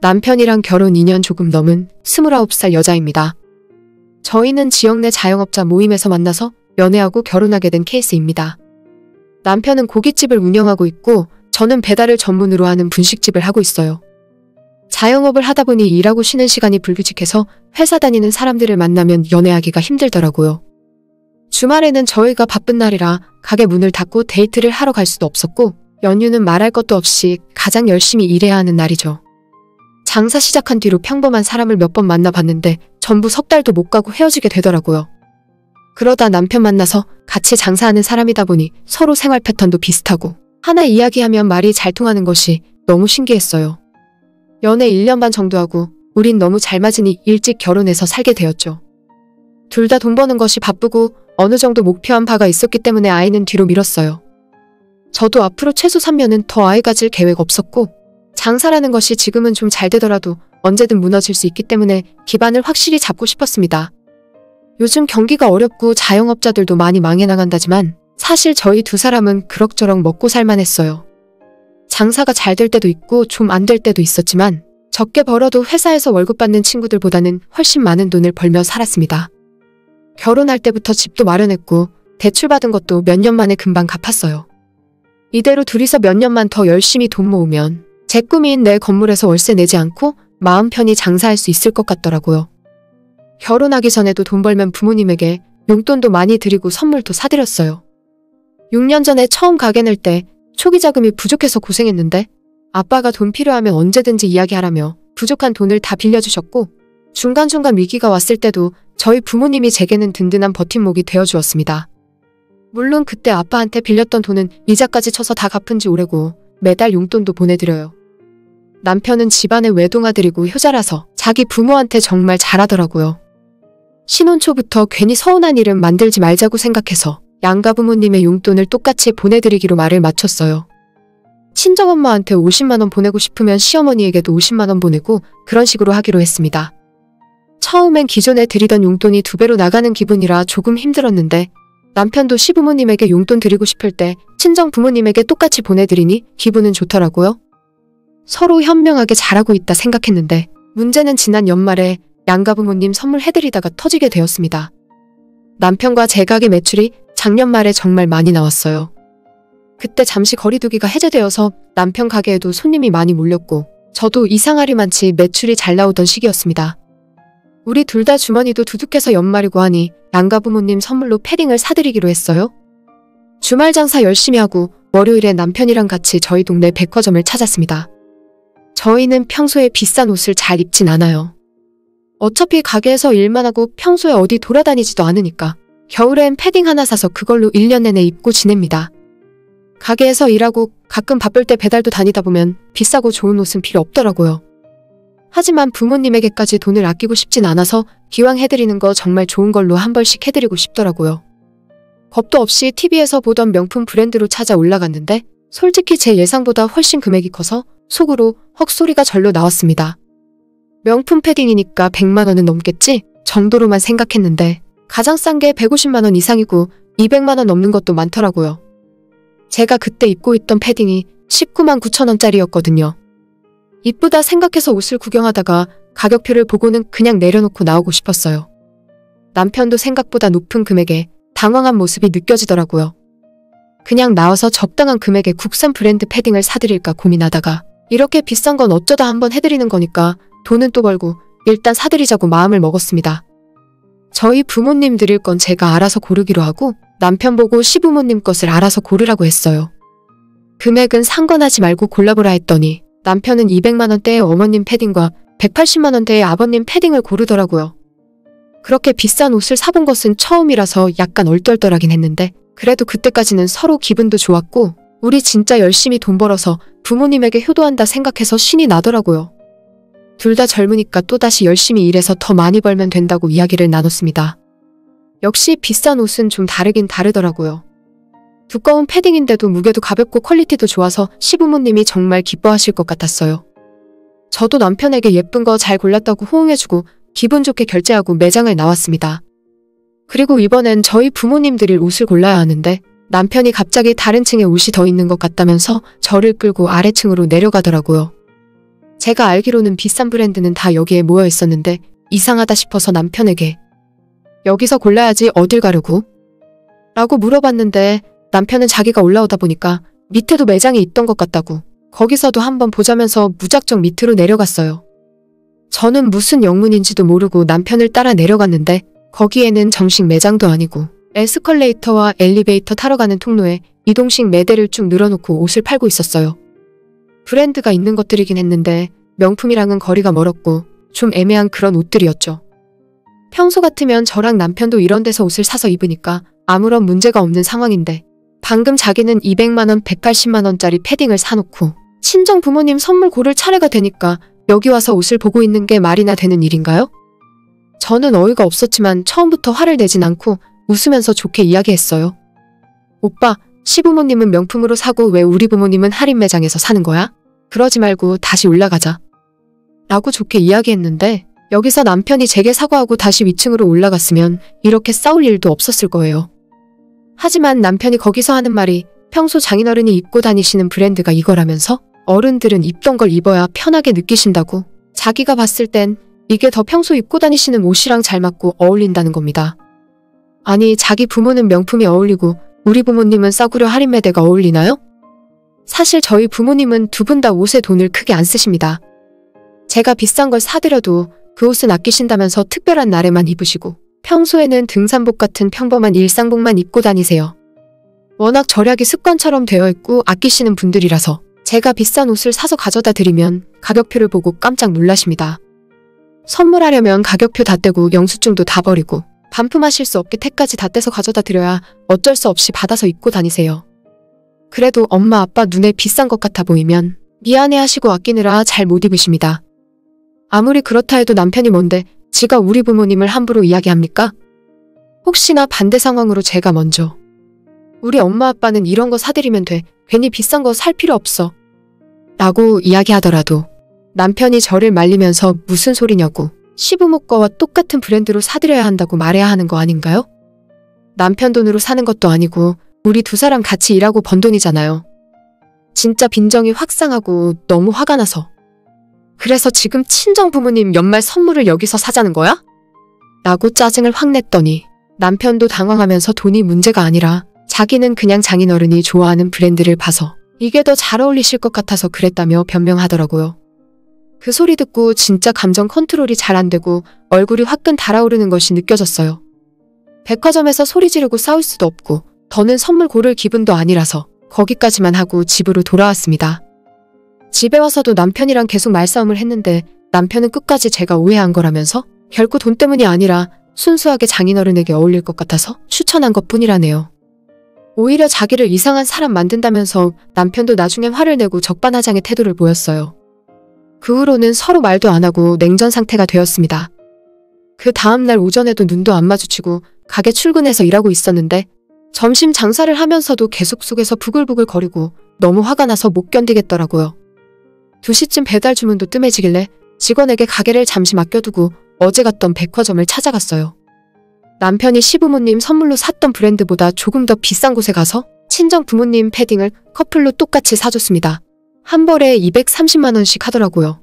남편이랑 결혼 2년 조금 넘은 29살 여자입니다. 저희는 지역 내 자영업자 모임에서 만나서 연애하고 결혼하게 된 케이스입니다. 남편은 고깃집을 운영하고 있고 저는 배달을 전문으로 하는 분식집을 하고 있어요. 자영업을 하다 보니 일하고 쉬는 시간이 불규칙해서 회사 다니는 사람들을 만나면 연애하기가 힘들더라고요. 주말에는 저희가 바쁜 날이라 가게 문을 닫고 데이트를 하러 갈 수도 없었고 연휴는 말할 것도 없이 가장 열심히 일해야 하는 날이죠. 장사 시작한 뒤로 평범한 사람을 몇 번 만나봤는데 전부 석 달도 못 가고 헤어지게 되더라고요. 그러다 남편 만나서 같이 장사하는 사람이다 보니 서로 생활 패턴도 비슷하고 하나 이야기하면 말이 잘 통하는 것이 너무 신기했어요. 연애 1년 반 정도 하고 우린 너무 잘 맞으니 일찍 결혼해서 살게 되었죠. 둘 다 돈 버는 것이 바쁘고 어느 정도 목표한 바가 있었기 때문에 아이는 뒤로 미뤘어요. 저도 앞으로 최소 3년은 더 아이 가질 계획 없었고 장사라는 것이 지금은 좀 잘 되더라도 언제든 무너질 수 있기 때문에 기반을 확실히 잡고 싶었습니다. 요즘 경기가 어렵고 자영업자들도 많이 망해 나간다지만 사실 저희 두 사람은 그럭저럭 먹고 살만했어요. 장사가 잘 될 때도 있고 좀 안 될 때도 있었지만 적게 벌어도 회사에서 월급 받는 친구들보다는 훨씬 많은 돈을 벌며 살았습니다. 결혼할 때부터 집도 마련했고 대출받은 것도 몇 년 만에 금방 갚았어요. 이대로 둘이서 몇 년만 더 열심히 돈 모으면 제 꿈인 내 건물에서 월세 내지 않고 마음 편히 장사할 수 있을 것 같더라고요. 결혼하기 전에도 돈 벌면 부모님에게 용돈도 많이 드리고 선물도 사드렸어요. 6년 전에 처음 가게 낼 때 초기 자금이 부족해서 고생했는데 아빠가 돈 필요하면 언제든지 이야기하라며 부족한 돈을 다 빌려주셨고 중간중간 위기가 왔을 때도 저희 부모님이 제게는 든든한 버팀목이 되어주었습니다. 물론 그때 아빠한테 빌렸던 돈은 이자까지 쳐서 다 갚은 지 오래고 매달 용돈도 보내드려요. 남편은 집안의 외동아들이고 효자라서 자기 부모한테 정말 잘하더라고요. 신혼 초부터 괜히 서운한 일은 만들지 말자고 생각해서 양가 부모님의 용돈을 똑같이 보내드리기로 말을 마쳤어요. 친정엄마한테 50만 원 보내고 싶으면 시어머니에게도 50만 원 보내고 그런 식으로 하기로 했습니다. 처음엔 기존에 드리던 용돈이 2배로 나가는 기분이라 조금 힘들었는데 남편도 시부모님에게 용돈 드리고 싶을 때 친정 부모님에게 똑같이 보내드리니 기분은 좋더라고요. 서로 현명하게 잘하고 있다 생각했는데 문제는 지난 연말에 양가 부모님 선물해드리다가 터지게 되었습니다. 남편과 제 가게 매출이 작년 말에 정말 많이 나왔어요. 그때 잠시 거리두기가 해제되어서 남편 가게에도 손님이 많이 몰렸고 저도 이상하리만치 매출이 잘 나오던 시기였습니다. 우리 둘 다 주머니도 두둑해서 연말이고 하니 양가 부모님 선물로 패딩을 사드리기로 했어요. 주말 장사 열심히 하고 월요일에 남편이랑 같이 저희 동네 백화점을 찾았습니다. 저희는 평소에 비싼 옷을 잘 입진 않아요. 어차피 가게에서 일만 하고 평소에 어디 돌아다니지도 않으니까 겨울엔 패딩 하나 사서 그걸로 1년 내내 입고 지냅니다. 가게에서 일하고 가끔 바쁠 때 배달도 다니다 보면 비싸고 좋은 옷은 필요 없더라고요. 하지만 부모님에게까지 돈을 아끼고 싶진 않아서 기왕 해드리는 거 정말 좋은 걸로 한 벌씩 해드리고 싶더라고요. 겁도 없이 TV에서 보던 명품 브랜드로 찾아 올라갔는데 솔직히 제 예상보다 훨씬 금액이 커서 속으로 헉 소리가 절로 나왔습니다. 명품 패딩이니까 100만 원은 넘겠지 정도로만 생각했는데 가장 싼 게 150만 원 이상이고 200만 원 넘는 것도 많더라고요. 제가 그때 입고 있던 패딩이 19만 9천 원짜리였거든요. 이쁘다 생각해서 옷을 구경하다가 가격표를 보고는 그냥 내려놓고 나오고 싶었어요. 남편도 생각보다 높은 금액에 당황한 모습이 느껴지더라고요. 그냥 나와서 적당한 금액의 국산 브랜드 패딩을 사드릴까 고민하다가 이렇게 비싼 건 어쩌다 한번 해드리는 거니까 돈은 또 벌고 일단 사드리자고 마음을 먹었습니다. 저희 부모님 드릴 건 제가 알아서 고르기로 하고 남편 보고 시부모님 것을 알아서 고르라고 했어요. 금액은 상관하지 말고 골라보라 했더니 남편은 200만 원대의 어머님 패딩과 180만 원대의 아버님 패딩을 고르더라고요. 그렇게 비싼 옷을 사본 것은 처음이라서 약간 얼떨떨하긴 했는데 그래도 그때까지는 서로 기분도 좋았고 우리 진짜 열심히 돈 벌어서 부모님에게 효도한다 생각해서 신이 나더라고요. 둘 다 젊으니까 또다시 열심히 일해서 더 많이 벌면 된다고 이야기를 나눴습니다. 역시 비싼 옷은 좀 다르긴 다르더라고요. 두꺼운 패딩인데도 무게도 가볍고 퀄리티도 좋아서 시부모님이 정말 기뻐하실 것 같았어요. 저도 남편에게 예쁜 거 잘 골랐다고 호응해주고 기분 좋게 결제하고 매장을 나왔습니다. 그리고 이번엔 저희 부모님 드릴 옷을 골라야 하는데 남편이 갑자기 다른 층에 옷이 더 있는 것 같다면서 저를 끌고 아래층으로 내려가더라고요. 제가 알기로는 비싼 브랜드는 다 여기에 모여 있었는데 이상하다 싶어서 남편에게 여기서 골라야지 어딜 가려고? 라고 물어봤는데 남편은 자기가 올라오다 보니까 밑에도 매장이 있던 것 같다고 거기서도 한번 보자면서 무작정 밑으로 내려갔어요. 저는 무슨 영문인지도 모르고 남편을 따라 내려갔는데 거기에는 정식 매장도 아니고 에스컬레이터와 엘리베이터 타러 가는 통로에 이동식 매대를 쭉 늘어놓고 옷을 팔고 있었어요. 브랜드가 있는 것들이긴 했는데 명품이랑은 거리가 멀었고 좀 애매한 그런 옷들이었죠. 평소 같으면 저랑 남편도 이런 데서 옷을 사서 입으니까 아무런 문제가 없는 상황인데 방금 자기는 200만원, 180만원짜리 패딩을 사놓고 친정 부모님 선물 고를 차례가 되니까 여기 와서 옷을 보고 있는 게 말이나 되는 일인가요? 저는 어이가 없었지만 처음부터 화를 내진 않고 웃으면서 좋게 이야기했어요. 오빠, 시부모님은 명품으로 사고 왜 우리 부모님은 할인 매장에서 사는 거야? 그러지 말고 다시 올라가자. 라고 좋게 이야기했는데 여기서 남편이 제게 사과하고 다시 위층으로 올라갔으면 이렇게 싸울 일도 없었을 거예요. 하지만 남편이 거기서 하는 말이 평소 장인어른이 입고 다니시는 브랜드가 이거라면서 어른들은 입던 걸 입어야 편하게 느끼신다고 자기가 봤을 땐 이게 더 평소 입고 다니시는 옷이랑 잘 맞고 어울린다는 겁니다. 아니 자기 부모는 명품이 어울리고 우리 부모님은 싸구려 할인 매대가 어울리나요? 사실 저희 부모님은 두 분 다 옷에 돈을 크게 안 쓰십니다. 제가 비싼 걸 사드려도 그 옷은 아끼신다면서 특별한 날에만 입으시고 평소에는 등산복 같은 평범한 일상복만 입고 다니세요. 워낙 절약이 습관처럼 되어 있고 아끼시는 분들이라서 제가 비싼 옷을 사서 가져다 드리면 가격표를 보고 깜짝 놀라십니다. 선물하려면 가격표 다 떼고 영수증도 다 버리고 반품하실 수 없게 택까지 다 떼서 가져다 드려야 어쩔 수 없이 받아서 입고 다니세요. 그래도 엄마 아빠 눈에 비싼 것 같아 보이면 미안해 하시고 아끼느라 잘 못 입으십니다. 아무리 그렇다 해도 남편이 뭔데 지가 우리 부모님을 함부로 이야기합니까? 혹시나 반대 상황으로 제가 먼저 우리 엄마 아빠는 이런 거 사드리면 돼. 괜히 비싼 거 살 필요 없어. 라고 이야기하더라도 남편이 저를 말리면서 무슨 소리냐고 시부모 거와 똑같은 브랜드로 사드려야 한다고 말해야 하는 거 아닌가요? 남편 돈으로 사는 것도 아니고 우리 두 사람 같이 일하고 번 돈이잖아요. 진짜 빈정이 확 상하고 너무 화가 나서 그래서 지금 친정 부모님 연말 선물을 여기서 사자는 거야? 라고 짜증을 확 냈더니 남편도 당황하면서 돈이 문제가 아니라 자기는 그냥 장인어른이 좋아하는 브랜드를 봐서 이게 더 잘 어울리실 것 같아서 그랬다며 변명하더라고요. 그 소리 듣고 진짜 감정 컨트롤이 잘 안 되고 얼굴이 화끈 달아오르는 것이 느껴졌어요. 백화점에서 소리 지르고 싸울 수도 없고 더는 선물 고를 기분도 아니라서 거기까지만 하고 집으로 돌아왔습니다. 집에 와서도 남편이랑 계속 말싸움을 했는데 남편은 끝까지 제가 오해한 거라면서 결코 돈 때문이 아니라 순수하게 장인어른에게 어울릴 것 같아서 추천한 것뿐이라네요. 오히려 자기를 이상한 사람 만든다면서 남편도 나중엔 화를 내고 적반하장의 태도를 보였어요. 그 후로는 서로 말도 안 하고 냉전 상태가 되었습니다. 그 다음날 오전에도 눈도 안 마주치고 가게 출근해서 일하고 있었는데 점심 장사를 하면서도 계속 속에서 부글부글 거리고 너무 화가 나서 못 견디겠더라고요. 2시쯤 배달 주문도 뜸해지길래 직원에게 가게를 잠시 맡겨두고 어제 갔던 백화점을 찾아갔어요. 남편이 시부모님 선물로 샀던 브랜드보다 조금 더 비싼 곳에 가서 친정 부모님 패딩을 커플로 똑같이 사줬습니다. 한 벌에 230만원씩 하더라고요.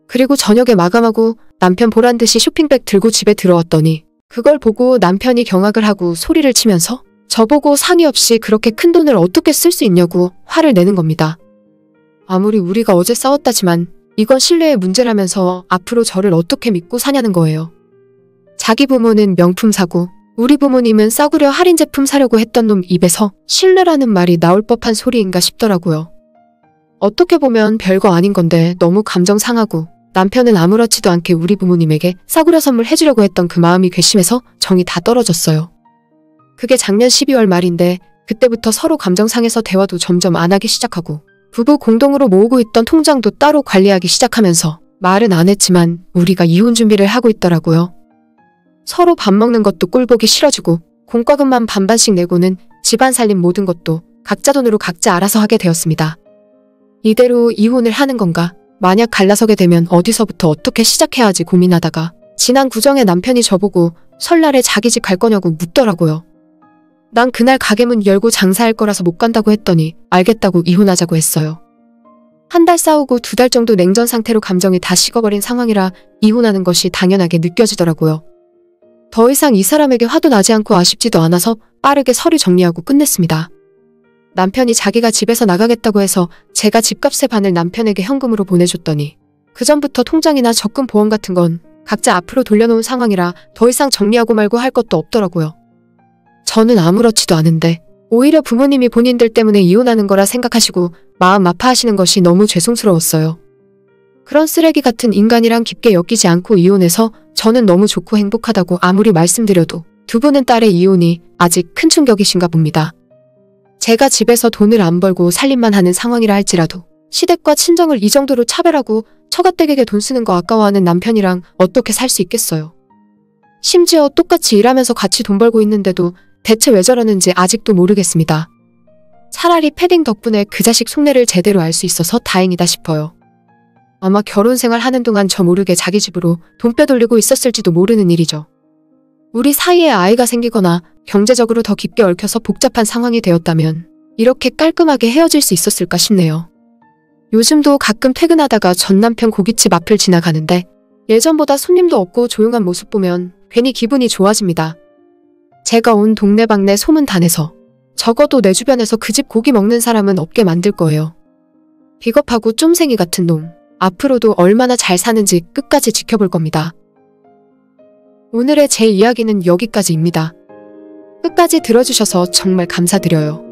그리고 저녁에 마감하고 남편 보란듯이 쇼핑백 들고 집에 들어왔더니 그걸 보고 남편이 경악을 하고 소리를 치면서 저보고 상의 없이 그렇게 큰 돈을 어떻게 쓸 수 있냐고 화를 내는 겁니다. 아무리 우리가 어제 싸웠다지만 이건 신뢰의 문제라면서 앞으로 저를 어떻게 믿고 사냐는 거예요. 자기 부모는 명품 사고 우리 부모님은 싸구려 할인 제품 사려고 했던 놈 입에서 신뢰라는 말이 나올 법한 소리인가 싶더라고요. 어떻게 보면 별거 아닌 건데 너무 감정 상하고 남편은 아무렇지도 않게 우리 부모님에게 싸구려 선물 해주려고 했던 그 마음이 괘씸해서 정이 다 떨어졌어요. 그게 작년 12월 말인데 그때부터 서로 감정 상해서 대화도 점점 안 하기 시작하고 부부 공동으로 모으고 있던 통장도 따로 관리하기 시작하면서 말은 안 했지만 우리가 이혼 준비를 하고 있더라고요. 서로 밥 먹는 것도 꼴보기 싫어지고 공과금만 반반씩 내고는 집안 살림 모든 것도 각자 돈으로 각자 알아서 하게 되었습니다. 이대로 이혼을 하는 건가? 만약 갈라서게 되면 어디서부터 어떻게 시작해야 하지 고민하다가 지난 구정에 남편이 저보고 설날에 자기 집 갈 거냐고 묻더라고요. 난 그날 가게 문 열고 장사할 거라서 못 간다고 했더니 알겠다고 이혼하자고 했어요. 한 달 싸우고 2달 정도 냉전 상태로 감정이 다 식어버린 상황이라 이혼하는 것이 당연하게 느껴지더라고요. 더 이상 이 사람에게 화도 나지 않고 아쉽지도 않아서 빠르게 서류 정리하고 끝냈습니다. 남편이 자기가 집에서 나가겠다고 해서 제가 집값의 반을 남편에게 현금으로 보내줬더니 그전부터 통장이나 적금 보험 같은 건 각자 앞으로 돌려놓은 상황이라 더 이상 정리하고 말고 할 것도 없더라고요. 저는 아무렇지도 않은데 오히려 부모님이 본인들 때문에 이혼하는 거라 생각하시고 마음 아파하시는 것이 너무 죄송스러웠어요. 그런 쓰레기 같은 인간이랑 깊게 엮이지 않고 이혼해서 저는 너무 좋고 행복하다고 아무리 말씀드려도 두 분은 딸의 이혼이 아직 큰 충격이신가 봅니다. 제가 집에서 돈을 안 벌고 살림만 하는 상황이라 할지라도 시댁과 친정을 이 정도로 차별하고 처가댁에게 돈 쓰는 거 아까워하는 남편이랑 어떻게 살 수 있겠어요. 심지어 똑같이 일하면서 같이 돈 벌고 있는데도 대체 왜 저러는지 아직도 모르겠습니다. 차라리 패딩 덕분에 그 자식 속내를 제대로 알 수 있어서 다행이다 싶어요. 아마 결혼 생활 하는 동안 저 모르게 자기 집으로 돈 빼돌리고 있었을지도 모르는 일이죠. 우리 사이에 아이가 생기거나 경제적으로 더 깊게 얽혀서 복잡한 상황이 되었다면 이렇게 깔끔하게 헤어질 수 있었을까 싶네요. 요즘도 가끔 퇴근하다가 전 남편 고깃집 앞을 지나가는데 예전보다 손님도 없고 조용한 모습 보면 괜히 기분이 좋아집니다. 제가 온 동네방네 소문 다 내서 적어도 내 주변에서 그 집 고기 먹는 사람은 없게 만들 거예요. 비겁하고 쫌생이 같은 놈. 앞으로도 얼마나 잘 사는지 끝까지 지켜볼 겁니다. 오늘의 제 이야기는 여기까지입니다. 끝까지 들어주셔서 정말 감사드려요.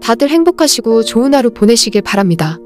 다들 행복하시고 좋은 하루 보내시길 바랍니다.